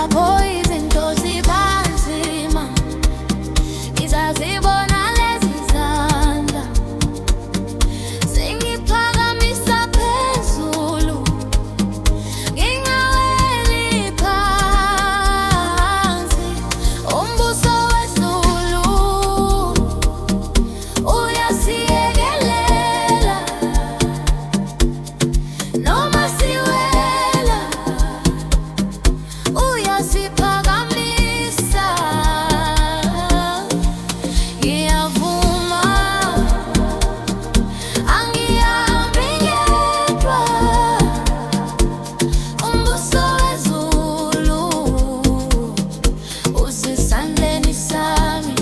lapho izinto ziba nzima, ngizazibona lezi zandla zingiphakamisa phezulu, ngingaweli phansi. Umbuso wezulu uyasiyekelela, noma siwela uyasiphakamisa. Ngiyavuma, angihambi ngedwa, umbuso wezulu usesandleni sami.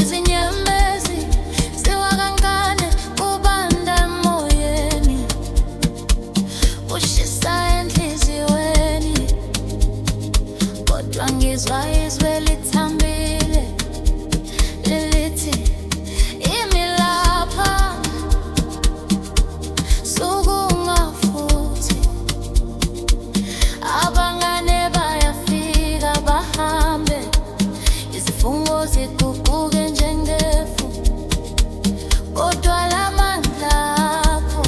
Izinyembezi ziwa kancane kubanda emoyeni, kushisa enhliziyweni, kodwa ngizwa izwi lithambile lilithi, imi lapha, sukungafuthi. Abangane bayafika bahambe, izifungo ziguquke njengefu, kodwa lamandla akho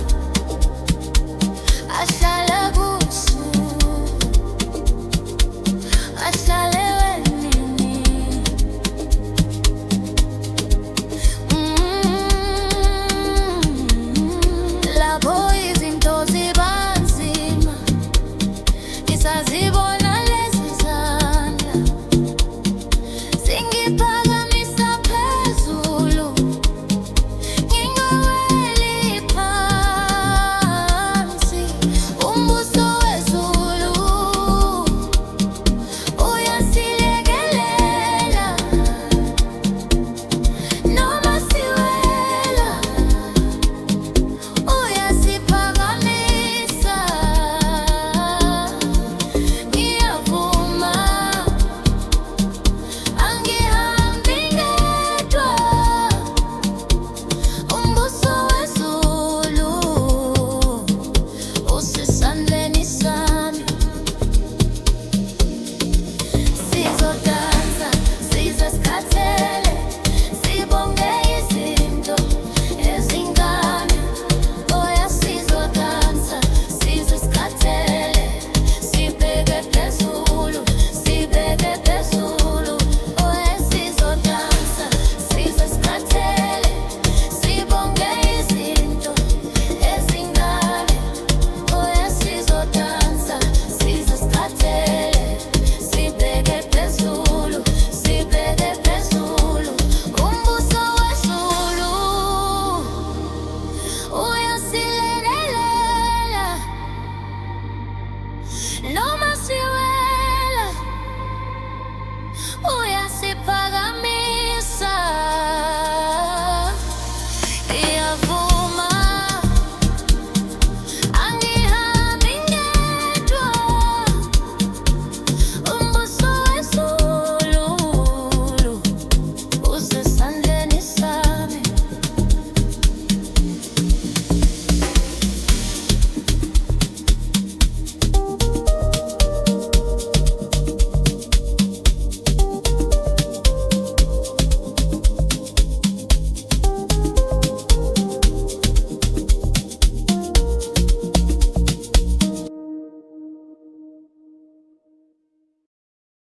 ahlala kuso, ahlale wenini. Lapho izinto ziba nzima, ngisazibona